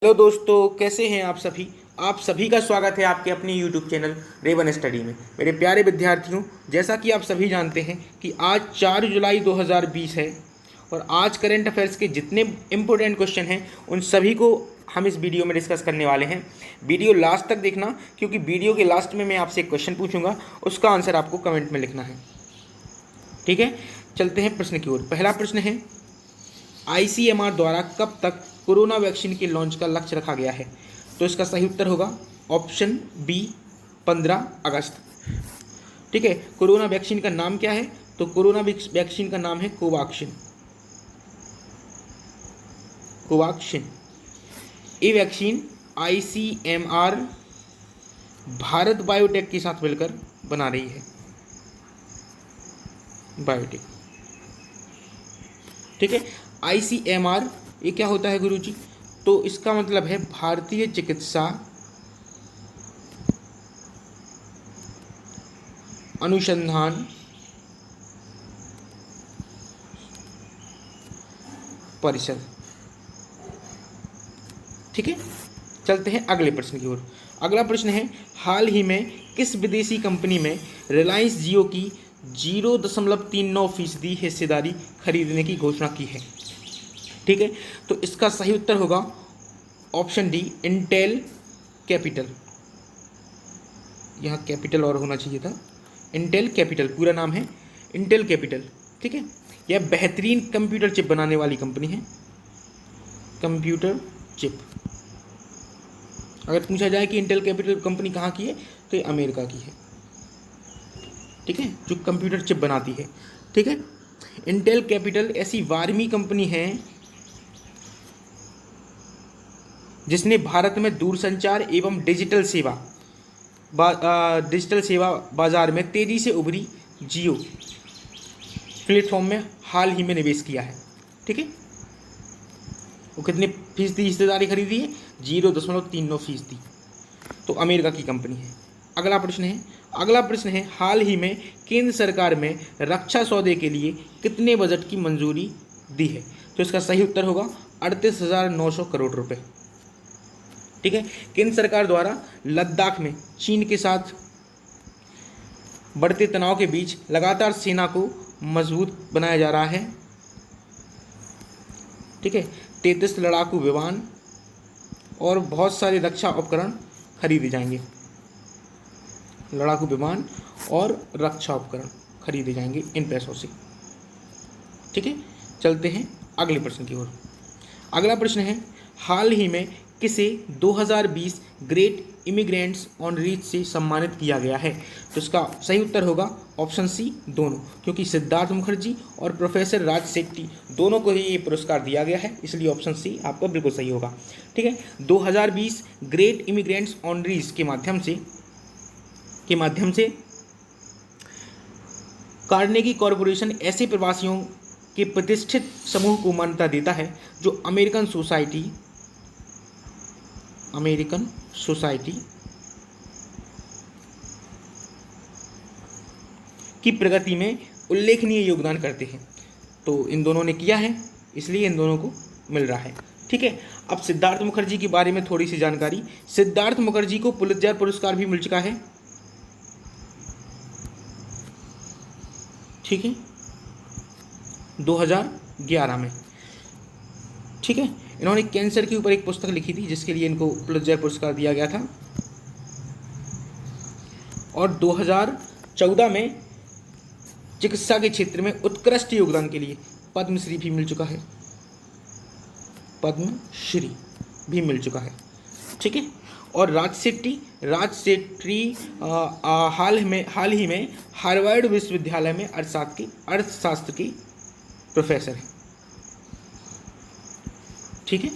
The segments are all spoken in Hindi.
हेलो दोस्तों, कैसे हैं आप सभी। आप सभी का स्वागत है आपके अपने यूट्यूब चैनल रेवन स्टडी में। मेरे प्यारे विद्यार्थियों, जैसा कि आप सभी जानते हैं कि आज 4 जुलाई 2020 है और आज करंट अफेयर्स के जितने इम्पोर्टेंट क्वेश्चन हैं उन सभी को हम इस वीडियो में डिस्कस करने वाले हैं। वीडियो लास्ट तक देखना, क्योंकि वीडियो के लास्ट में मैं आपसे एक क्वेश्चन पूछूंगा, उसका आंसर आपको कमेंट में लिखना है। ठीक है, चलते हैं प्रश्न की ओर। पहला प्रश्न है, आईसीएमआर द्वारा कब तक कोरोना वैक्सीन के लॉन्च का लक्ष्य रखा गया है। तो इसका सही उत्तर होगा ऑप्शन बी, 15 अगस्त। ठीक है, कोरोना वैक्सीन का नाम क्या है? तो कोरोना वैक्सीन का नाम है कोवाक्सिन। कोवाक्सिन ये वैक्सीन आईसीएमआर भारत बायोटेक के साथ मिलकर बना रही है। बायोटेक, ठीक है। आईसीएमआर ये क्या होता है गुरुजी? तो इसका मतलब है भारतीय चिकित्सा अनुसंधान परिषद। ठीक है, चलते हैं अगले प्रश्न की ओर। अगला प्रश्न है, हाल ही में किस विदेशी कंपनी में रिलायंस जियो की 0.39% हिस्सेदारी खरीदने की घोषणा की है? ठीक है, तो इसका सही उत्तर होगा ऑप्शन डी, इंटेल कैपिटल। यहाँ कैपिटल और होना चाहिए था। इंटेल कैपिटल पूरा नाम है इंटेल कैपिटल। ठीक है, यह बेहतरीन कंप्यूटर चिप बनाने वाली कंपनी है। कंप्यूटर चिप, अगर पूछा जाए कि इंटेल कैपिटल कंपनी कहाँ की है, तो ये अमेरिका की है। ठीक है, जो कंप्यूटर चिप बनाती है। ठीक है, इंटेल कैपिटल ऐसी 12वीं कंपनी है जिसने भारत में दूरसंचार एवं डिजिटल सेवा बाजार में तेजी से उभरी जियो प्लेटफॉर्म में हाल ही में निवेश किया है। ठीक है, वो कितने फीसदी हिस्सेदारी खरीदी है? 0.39%। तो अमेरिका की कंपनी है। अगला प्रश्न है, हाल ही में केंद्र सरकार में रक्षा सौदे के लिए कितने बजट की मंजूरी दी है? तो इसका सही उत्तर होगा 38,900 करोड़ रुपए। ठीक है, केंद्र सरकार द्वारा लद्दाख में चीन के साथ बढ़ते तनाव के बीच लगातार सेना को मजबूत बनाया जा रहा है। ठीक है, 33 लड़ाकू विमान और बहुत सारे रक्षा उपकरण खरीदे जाएंगे। लड़ाकू विमान और रक्षा उपकरण खरीदे जाएंगे इन पैसों से। ठीक है, चलते हैं अगले प्रश्न की ओर। अगला प्रश्न है, हाल ही में किसे 2020 ग्रेट इमिग्रेंट्स ऑन रीच से सम्मानित किया गया है? तो इसका सही उत्तर होगा ऑप्शन सी, दोनों, क्योंकि सिद्धार्थ मुखर्जी और प्रोफेसर राज सेट्टी दोनों को ही ये पुरस्कार दिया गया है, इसलिए ऑप्शन सी आपका बिल्कुल सही होगा। ठीक है, 2020 ग्रेट इमिग्रेंट्स ऑन रीच के माध्यम से कार्नेगी कॉरपोरेशन ऐसे प्रवासियों के प्रतिष्ठित समूह को मान्यता देता है जो अमेरिकन सोसाइटी की प्रगति में उल्लेखनीय योगदान करते हैं। तो इन दोनों ने किया है, इसलिए इन दोनों को मिल रहा है। ठीक है, अब सिद्धार्थ मुखर्जी के बारे में थोड़ी सी जानकारी। सिद्धार्थ मुखर्जी को पुलित्जर पुरस्कार भी मिल चुका है। ठीक है, 2011 में। ठीक है, इन्होंने कैंसर के ऊपर एक पुस्तक लिखी थी जिसके लिए इनको पुलित्जर पुरस्कार दिया गया था। और 2014 में चिकित्सा के क्षेत्र में उत्कृष्ट योगदान के लिए पद्मश्री भी मिल चुका है। पद्मश्री भी मिल चुका है। ठीक है, और राज सेट्टी हाल ही में हार्वर्ड विश्वविद्यालय में अर्थशास्त्र के प्रोफेसर हैं। ठीक है,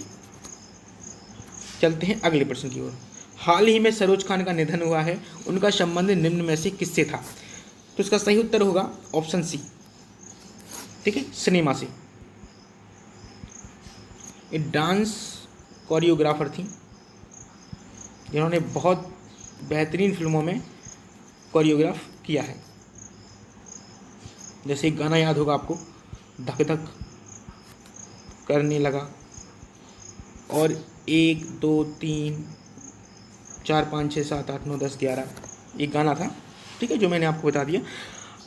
चलते हैं अगले प्रश्न की ओर। हाल ही में सरोज खान का निधन हुआ है, उनका संबंध निम्न में से किससे था? तो इसका सही उत्तर होगा ऑप्शन सी। ठीक है, सिनेमा से। ये डांस कोरियोग्राफर थी जिन्होंने बहुत बेहतरीन फिल्मों में कोरियोग्राफ किया है। जैसे एक गाना याद होगा आपको, धक धक करने लगा, और 1 2 3 4 5 6 7 8 9 10 11 एक गाना था, ठीक है, जो मैंने आपको बता दिया।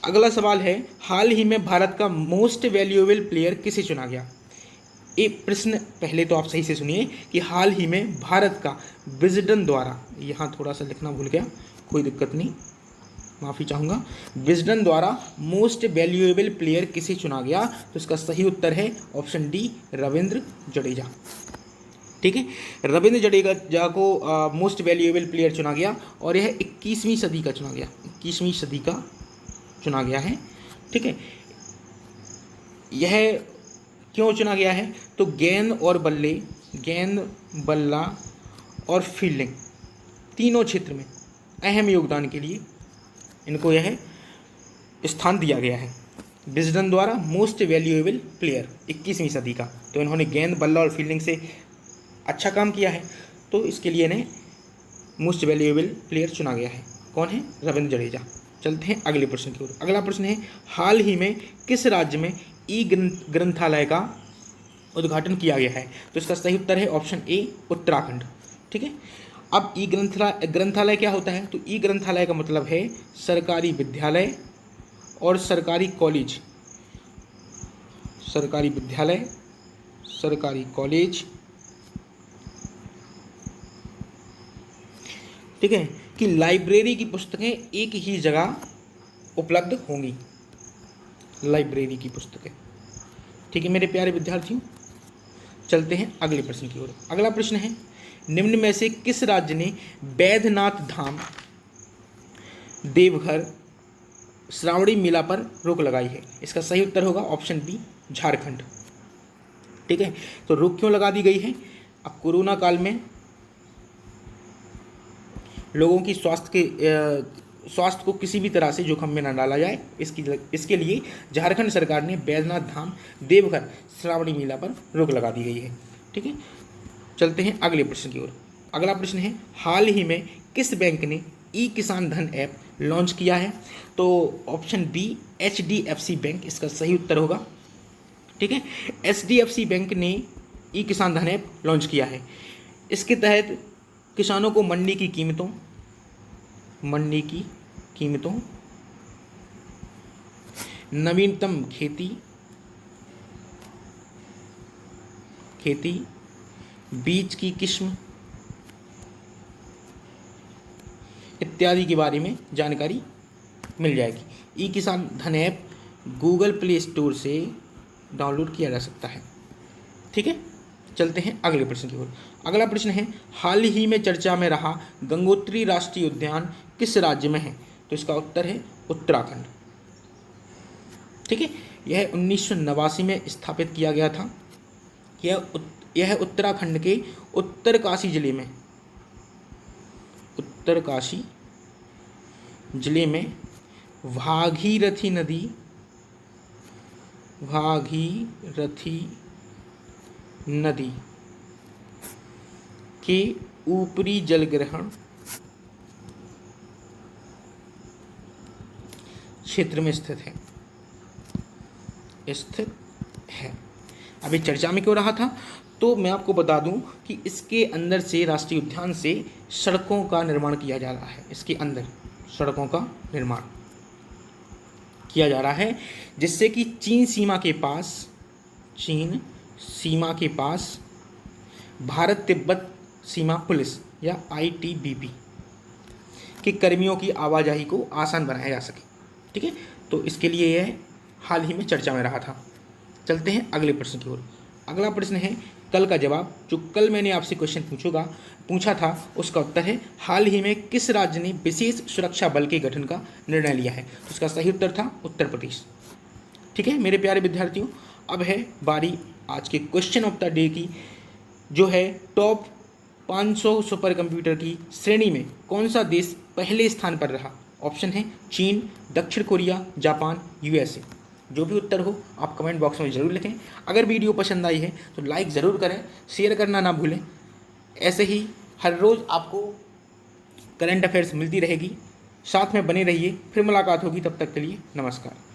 अगला सवाल है, हाल ही में भारत का मोस्ट वैल्यूएबल प्लेयर किसे चुना गया? एक प्रश्न पहले तो आप सही से सुनिए कि हाल ही में भारत का विजडन द्वारा, यहाँ थोड़ा सा लिखना भूल गया, कोई दिक्कत नहीं, माफ़ी चाहूँगा, विजडन द्वारा मोस्ट वैल्यूएबल प्लेयर किसे चुना गया? तो इसका सही उत्तर है ऑप्शन डी, रविंद्र जडेजा। ठीक है, रविंद्र जडेजा को मोस्ट वैल्यूएबल प्लेयर चुना गया और यह 21वीं सदी का चुना गया, 21वीं सदी का चुना गया है। ठीक है, यह क्यों चुना गया है? तो गेंद और बल्ले, गेंद, बल्ला और फील्डिंग तीनों क्षेत्र में अहम योगदान के लिए इनको यह स्थान दिया गया है। विजडन द्वारा मोस्ट वैल्यूएबल प्लेयर 21वीं सदी का, तो इन्होंने गेंद, बल्ला और फील्डिंग से अच्छा काम किया है, तो इसके लिए इन्हें मोस्ट वैल्यूएबल प्लेयर चुना गया है। कौन है? रविंद्र जडेजा। चलते हैं अगले प्रश्न की ओर। अगला प्रश्न है, हाल ही में किस राज्य में ई ग्रंथालय का उद्घाटन किया गया है? तो इसका सही उत्तर है ऑप्शन ए, उत्तराखंड। ठीक है, अब ई ग्रंथालय क्या होता है? तो ई ग्रंथालय का मतलब है सरकारी विद्यालय और सरकारी कॉलेज, सरकारी विद्यालय, सरकारी कॉलेज, ठीक है, कि लाइब्रेरी की पुस्तकें एक ही जगह उपलब्ध होंगी, लाइब्रेरी की पुस्तकें। ठीक है मेरे प्यारे विद्यार्थियों, चलते हैं अगले प्रश्न की ओर। अगला प्रश्न है, निम्न में से किस राज्य ने बैद्यनाथ धाम देवघर श्रावणी मेला पर रोक लगाई है? इसका सही उत्तर होगा ऑप्शन बी, झारखंड। ठीक है, तो रोक क्यों लगा दी गई है? अब कोरोना काल में लोगों की स्वास्थ्य को किसी भी तरह से जोखिम में न डाला जाए, इसके लिए झारखंड सरकार ने बैद्यनाथ धाम देवघर श्रावणी मेला पर रोक लगा दी गई है। ठीक है, चलते हैं अगले प्रश्न की ओर। अगला प्रश्न है, हाल ही में किस बैंक ने ई किसान धन ऐप लॉन्च किया है? तो ऑप्शन बी, HDFC बैंक इसका सही उत्तर होगा। ठीक है, HDFC बैंक ने ई किसान धन ऐप लॉन्च किया है। इसके तहत किसानों को मंडी की कीमतों, नवीनतम खेती, बीज की किस्म इत्यादि के बारे में जानकारी मिल जाएगी। ई किसान धन ऐप गूगल प्ले स्टोर से डाउनलोड किया जा सकता है। ठीक है, चलते हैं अगले प्रश्न की ओर। अगला प्रश्न है, हाल ही में चर्चा में रहा गंगोत्री राष्ट्रीय उद्यान किस राज्य में है? तो इसका उत्तर है उत्तराखंड। ठीक है, यह 1989 में स्थापित किया गया था। यह उत्तराखंड के उत्तरकाशी जिले में भागीरथी नदी के ऊपरी जलग्रहण क्षेत्र में स्थित है। अभी चर्चा में क्यों रहा था? तो मैं आपको बता दूं कि इसके अंदर से, राष्ट्रीय उद्यान से सड़कों का निर्माण किया जा रहा है। इसके अंदर सड़कों का निर्माण किया जा रहा है, जिससे कि चीन सीमा के पास भारत तिब्बत सीमा पुलिस या ITBP के कर्मियों की आवाजाही को आसान बनाया जा सके। ठीक है, तो इसके लिए यह हाल ही में चर्चा में रहा था। चलते हैं अगले प्रश्न की ओर। अगला प्रश्न है कल का जवाब। जो कल मैंने आपसे क्वेश्चन पूछा था उसका उत्तर है, हाल ही में किस राज्य ने विशेष सुरक्षा बल के गठन का निर्णय लिया है? तो उसका सही उत्तर था उत्तर प्रदेश। ठीक है मेरे प्यारे विद्यार्थियों, अब है बारी आज के क्वेश्चन ऑफ द डे की, जो है टॉप 500 सुपर कंप्यूटर की श्रेणी में कौन सा देश पहले स्थान पर रहा? ऑप्शन है चीन, दक्षिण कोरिया, जापान, USA। जो भी उत्तर हो आप कमेंट बॉक्स में ज़रूर लिखें। अगर वीडियो पसंद आई है तो लाइक ज़रूर करें, शेयर करना ना भूलें। ऐसे ही हर रोज़ आपको करंट अफेयर्स मिलती रहेगी, साथ में बने रहिए। फिर मुलाकात होगी, तब तक के लिए नमस्कार।